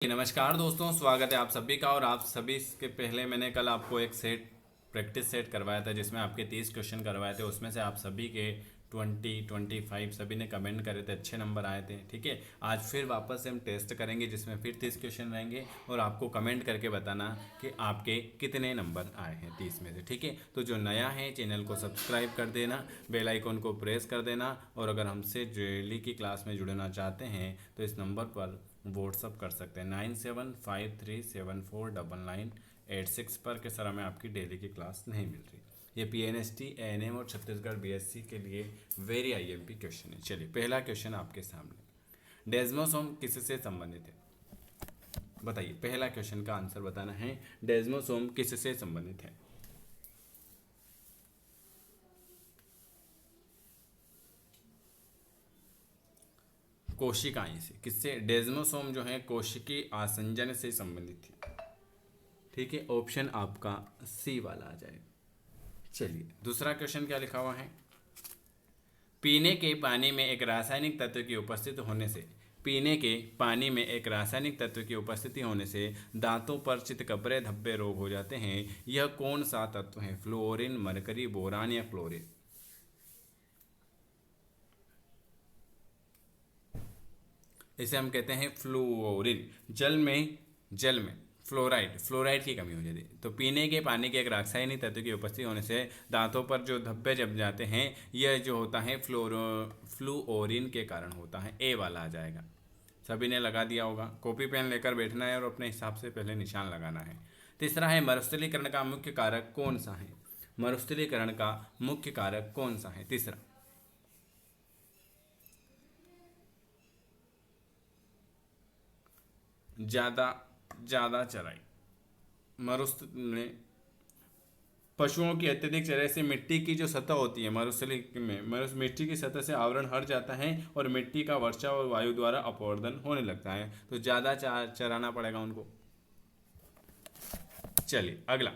नमस्कार दोस्तों, स्वागत है आप सभी का। और आप सभी के पहले मैंने कल आपको एक प्रैक्टिस सेट करवाया था जिसमें आपके 30 क्वेश्चन करवाए थे। उसमें से आप सभी के 20, 25 सभी ने कमेंट करे थे, अच्छे नंबर आए थे। ठीक है, आज फिर वापस से हम टेस्ट करेंगे जिसमें फिर 30 क्वेश्चन रहेंगे और आपको कमेंट करके बताना कि आपके कितने नंबर आए हैं 30 में से। ठीक है, तो जो नया है चैनल को सब्सक्राइब कर देना, बेल आइकन को प्रेस कर देना। और अगर हमसे डेली की क्लास में जुड़ना चाहते हैं तो इस नंबर पर व्हाट्सअप कर सकते हैं 9753749986 पर कि सर हमें आपकी डेली की क्लास नहीं मिल रही। ये PNST, ANM और छत्तीसगढ़ BSc के लिए वेरी IMP क्वेश्चन है। चलिए, पहला क्वेश्चन आपके सामने, डेस्मोसोम किससे संबंधित है? बताइए, पहला क्वेश्चन का आंसर बताना है। डेस्मोसोम किससे संबंधित है? कोशिकाएं से। किससे? डेस्मोसोम जो है कोशिकी आसंजन से संबंधित थी। ठीक है, ऑप्शन आपका सी वाला आ जाएगा। चलिए, दूसरा क्वेश्चन क्या लिखा हुआ है? पीने के पानी में एक रासायनिक तत्व की उपस्थिति होने से पीने के पानी में एक रासायनिक तत्व की उपस्थिति होने से दांतों पर चितकबरे धब्बे रोग हो जाते हैं। यह कौन सा तत्व है? फ्लोरीन, मरकरी, बोरान या क्लोरीन? इसे हम कहते हैं फ्लोरीन। जल में फ्लोराइड की कमी हो जाती है। तो पीने के पानी के एक रासायनिक तत्व की उपस्थिति होने से दांतों पर जो धब्बे जम जाते हैं, यह जो होता है फ्लूओरिन के कारण होता है। ए वाला आ जाएगा। सभी ने लगा दिया होगा। कॉपी पेन लेकर बैठना है और अपने हिसाब से पहले निशान लगाना है। तीसरा है, मरुस्थलीकरण का मुख्य कारक कौन सा है? मरुस्थलीकरण का मुख्य कारक कौन सा है? तीसरा, ज्यादा ज्यादा चराई। मरुस्थ में पशुओं की अत्यधिक चराई से मिट्टी की जो सतह होती है मरुस्थली में, मिट्टी की सतह से आवरण हट जाता है और मिट्टी का वर्षा और वायु द्वारा अपवर्तन होने लगता है। तो ज़्यादा चराना पड़ेगा उनको। चलिए, अगला,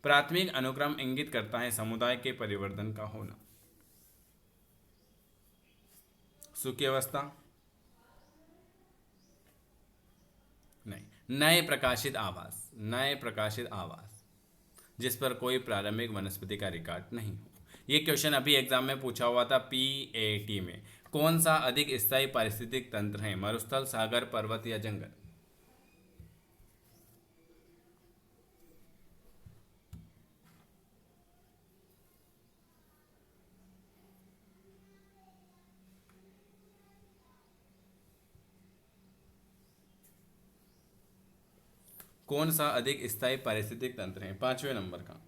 प्राथमिक अनुक्रम इंगित करता है समुदाय के परिवर्तन का होना। सूखी अवस्था नहीं, नए प्रकाशित आवास जिस पर कोई प्रारंभिक वनस्पति का रिकॉर्ड नहीं हो। ये क्वेश्चन अभी एग्जाम में पूछा हुआ था PAT में। कौन सा अधिक स्थायी पारिस्थितिक तंत्र है? मरुस्थल, सागर, पर्वत या जंगल? कौन सा अधिक स्थायी पारिस्थितिक तंत्र है? 5वें नंबर का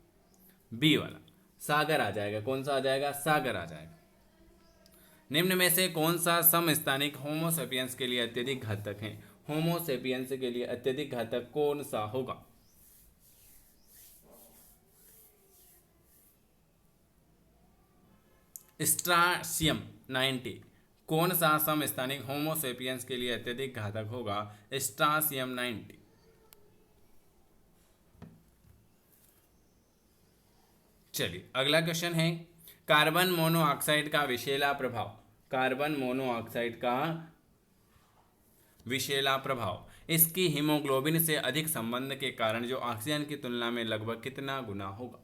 बी वाला, सागर आ जाएगा। कौन सा आ जाएगा? सागर आ जाएगा। निम्न में से कौन सा समस्थानिक होमोसेपियंस के लिए अत्यधिक घातक है? होमोसेपियंस के लिए अत्यधिक घातक कौन सा होगा? स्ट्रासियम 90। कौन सा समस्थानिक होमोसेपियंस के लिए अत्यधिक घातक होगा? स्ट्रासियम 90। चलिए, अगला क्वेश्चन है, कार्बन मोनोऑक्साइड का विषैला प्रभाव। कार्बन मोनोऑक्साइड का विषैला प्रभाव इसकी हीमोग्लोबिन से अधिक संबंध के कारण जो ऑक्सीजन की तुलना में लगभग कितना गुना होगा?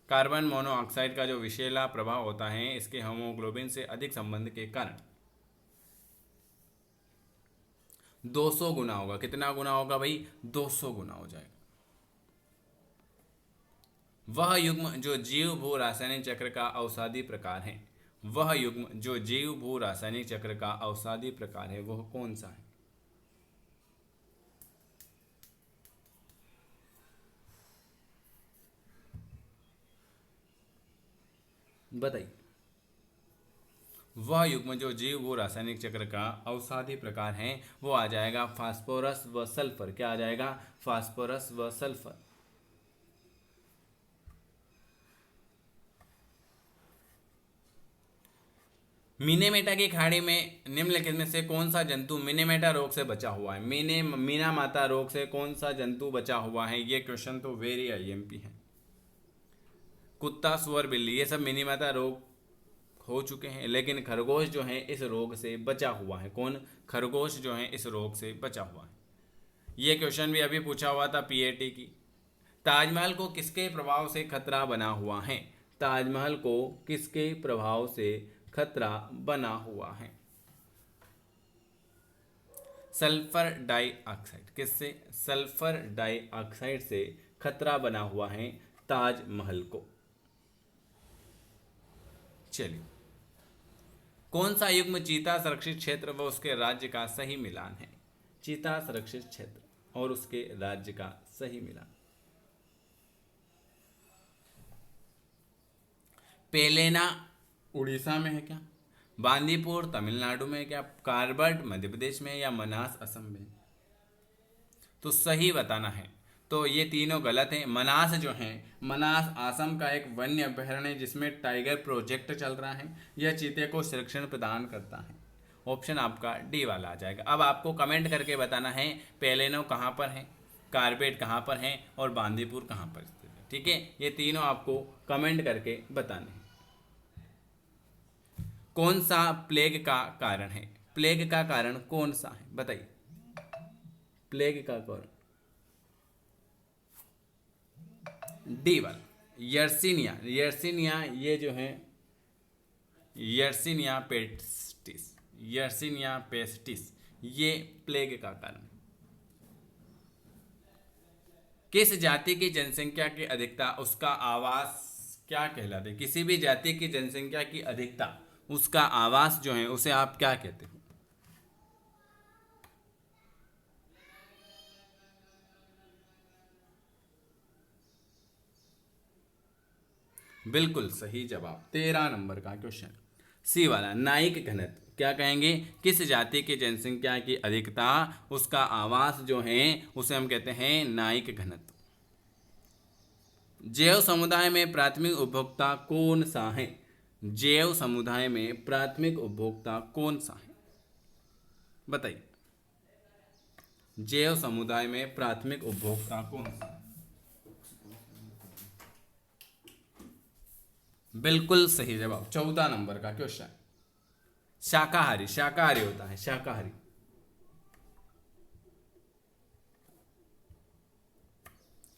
कार्बन मोनोऑक्साइड का जो विषैला प्रभाव होता है इसके हीमोग्लोबिन से अधिक संबंध के कारण 200 गुना होगा। कितना गुना होगा भाई? 200 गुना हो जाएगा। वह युग्म जो जीव भू रासायनिक चक्र का अवसादी प्रकार है, वह युग्म जो जीव भू रासायनिक चक्र का अवसादी प्रकार है, वह कौन सा है? बताइए। वह युग्म जो जीव भू रासायनिक चक्र का अवसादी प्रकार है वो आ जाएगा फास्फोरस व सल्फर। क्या आ जाएगा? फास्फोरस व सल्फर। मिनेमेटा की खाड़ी में निम्नलिखित में से कौन सा जंतु मिनेमेटा रोग से बचा हुआ है? मीना माता रोग से कौन सा जंतु बचा हुआ है? ये क्वेश्चन तो वेरी IMP है। कुत्ता, सुअर, बिल्ली, ये सब मिनी माता रोग हो चुके हैं, लेकिन खरगोश जो है इस रोग से बचा हुआ है। कौन? खरगोश जो है इस रोग से बचा हुआ है। ये क्वेश्चन भी अभी पूछा हुआ था पीएटी की। ताजमहल को किसके प्रभाव से खतरा बना हुआ है? ताजमहल को किसके प्रभाव से खतरा बना हुआ है? Sulphur dioxide. किससे? सल्फर डाइऑक्साइड से खतरा बना हुआ है ताजमहल को। चलिए, कौन सा युग्म चीता संरक्षित क्षेत्र व उसके राज्य का सही मिलान है? चीता संरक्षित क्षेत्र और उसके राज्य का सही मिलान। पेलेना उड़ीसा में है क्या? बांदीपुर तमिलनाडु में है क्या? कारबट मध्य प्रदेश में है या मनास असम में? तो सही बताना है। तो ये तीनों गलत हैं। मनास जो है, मनास असम का एक वन्य अभयारण्य है जिसमें टाइगर प्रोजेक्ट चल रहा है। यह चीते को संरक्षण प्रदान करता है। ऑप्शन आपका डी वाला आ जाएगा। अब आपको कमेंट करके बताना है पेलेनो कहाँ पर है, कारबेट कहाँ पर है और बांदीपुर कहाँ पर स्थित है। ठीक है, ये तीनों आपको कमेंट करके बताने हैं। कौन सा प्लेग का कारण है? प्लेग का कारण कौन सा है बताइए? प्लेग का कारण डी वाला यर्सिनिया। यर्सिनिया ये जो है यर्सिनिया पेस्टिस, यर्सिनिया पेस्टिस ये प्लेग का कारण। किस जाति की जनसंख्या की अधिकता उसका आवास क्या कहलाते हैं? किसी भी जाति की जनसंख्या की अधिकता उसका आवास जो है उसे आप क्या कहते हो? बिल्कुल सही जवाब। 13 नंबर का क्वेश्चन सी वाला नाइक घनत्व क्या कहेंगे? किस जाति की जनसंख्या की अधिकता उसका आवास जो है उसे हम कहते हैं नाइक घनत्व। जैव समुदाय में प्राथमिक उपभोक्ता कौन सा है? जैव समुदाय में प्राथमिक उपभोक्ता कौन सा है बताइए? जैव समुदाय में प्राथमिक उपभोक्ता कौन सा है? बिल्कुल सही जवाब। 14 नंबर का क्वेश्चन शाकाहारी। शाकाहारी होता है शाकाहारी।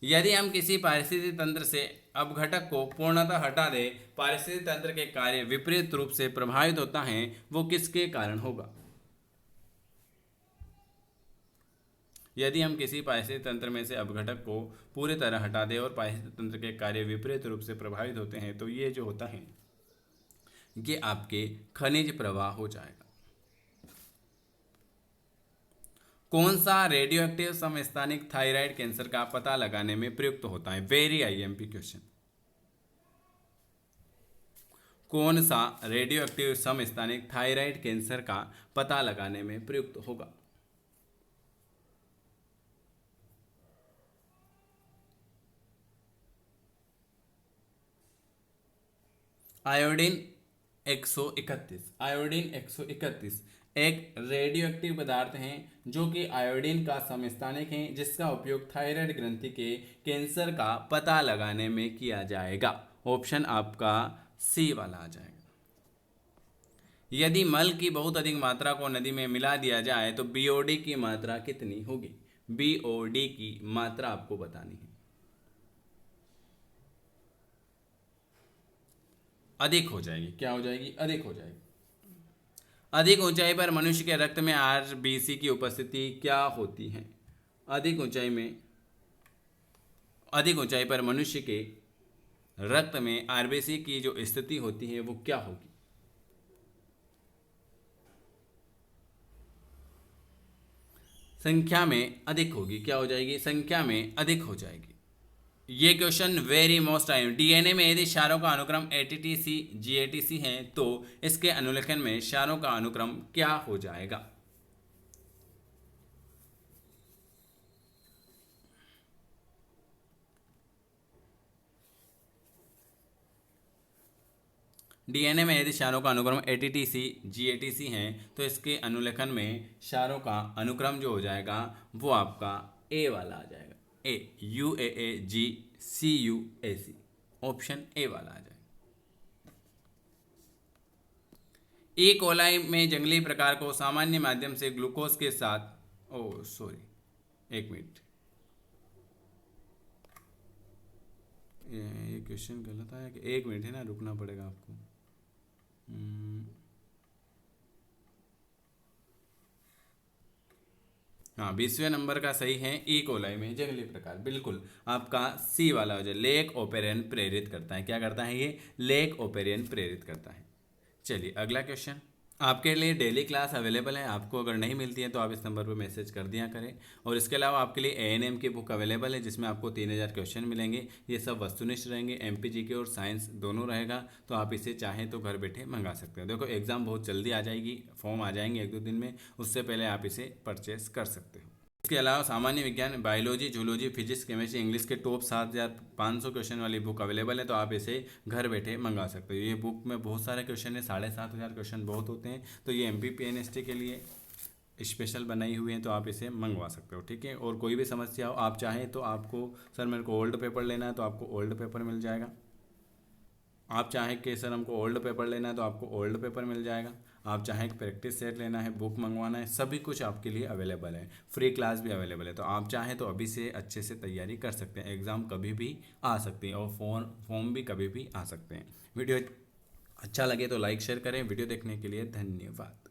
यदि हम किसी पारिस्थितिक तंत्र से अपघटक को पूर्णतः हटा दें, पारिस्थितिक तंत्र के कार्य विपरीत रूप से प्रभावित होता है, वो किसके कारण होगा? यदि हम किसी पारिस्थितिक तंत्र में से अपघटक को पूरी तरह हटा दें और पारिस्थितिक तंत्र के कार्य विपरीत रूप से प्रभावित होते हैं, तो ये जो होता है ये आपके खनिज प्रवाह हो जाएगा। कौन सा रेडियो एक्टिव समस्थानिक थायराइड कैंसर का पता लगाने में प्रयुक्त होता है? Very IMP question. कौन सा रेडियो एक्टिव समस्थानिक थायराइड कैंसर का पता लगाने में प्रयुक्त होगा? आयोडीन 131। आयोडीन 131 एक रेडियो एक्टिव पदार्थ है जो कि आयोडीन का समस्थानिक है, जिसका उपयोग थायराइड ग्रंथि के कैंसर का पता लगाने में किया जाएगा। ऑप्शन आपका सी वाला आ जाएगा। यदि मल की बहुत अधिक मात्रा को नदी में मिला दिया जाए तो बीओडी की मात्रा कितनी होगी? बीओडी की मात्रा आपको बतानी है। अधिक हो जाएगी। क्या हो जाएगी? अधिक हो जाएगी। अधिक ऊंचाई पर मनुष्य के रक्त में आरबीसी की उपस्थिति क्या होती है? अधिक ऊंचाई पर मनुष्य के रक्त में आरबीसी की जो स्थिति होती है वो क्या होगी? संख्या में अधिक होगी। क्या हो जाएगी? संख्या में अधिक हो जाएगी। ये question very most time. DNA में यदि क्षारों का अनुक्रम एटीटीसी जीएटीसी है तो इसके अनुलेखन में क्षारों का अनुक्रम क्या हो जाएगा? डीएनए में यदि क्षारों का अनुक्रम एटीटीसी जीएटीसी है तो इसके अनुलेखन में क्षारों का अनुक्रम जो हो जाएगा वो आपका ए वाला आ जाएगा। ए UAAGCUAC ऑप्शन ए वाला आ जाएगा। ई कोलाई में जंगली प्रकार को सामान्य माध्यम से ग्लूकोज के साथ, ओ सॉरी, एक मिनट, ये क्वेश्चन गलत आया कि, एक मिनट है ना, रुकना पड़ेगा आपको। हाँ, 20वें नंबर का सही है, ई कोलाई में जंगली प्रकार, बिल्कुल आपका सी वाला हो जाए, लेक ओपेरियन प्रेरित करता है। क्या करता है ये? लेक ओपेरियन प्रेरित करता है। चलिए अगला क्वेश्चन। आपके लिए डेली क्लास अवेलेबल है, आपको अगर नहीं मिलती है तो आप इस नंबर पर मैसेज कर दिया करें। और इसके अलावा आपके लिए एएनएम की बुक अवेलेबल है, जिसमें आपको 3000 क्वेश्चन मिलेंगे। ये सब वस्तुनिष्ठ रहेंगे, एमपीजीके और साइंस दोनों रहेगा। तो आप इसे चाहें तो घर बैठे मंगा सकते हो। देखो एग्ज़ाम बहुत जल्दी आ जाएगी, फॉर्म आ जाएंगे 1-2 दिन में, उससे पहले आप इसे परचेस कर सकते हो। इसके अलावा सामान्य विज्ञान, biology, zoology, physics, chemistry, English के टॉप 7500 क्वेश्चन वाली बुक अवेलेबल है। तो आप इसे घर बैठे मंगा सकते हो। ये बुक में बहुत सारे क्वेश्चन है, 7500 क्वेश्चन बहुत होते हैं। तो ये एमपीपीएनएसटी के लिए स्पेशल बनाई हुई है, तो आप इसे मंगवा सकते हो। ठीक है, और कोई भी समस्या हो, आप चाहें तो आपको, सर मेरे को ओल्ड पेपर लेना है, तो आपको ओल्ड पेपर मिल जाएगा। आप चाहें कि सर हमको ओल्ड पेपर लेना है, तो आपको ओल्ड पेपर मिल जाएगा। आप चाहें कि प्रैक्टिस सेट लेना है, बुक मंगवाना है, सभी कुछ आपके लिए अवेलेबल है। फ्री क्लास भी अवेलेबल है। तो आप चाहें तो अभी से अच्छे से तैयारी कर सकते हैं। एग्ज़ाम कभी भी आ सकती है और फॉर्म भी कभी भी आ सकते हैं। वीडियो अच्छा लगे तो लाइक शेयर करें। वीडियो देखने के लिए धन्यवाद।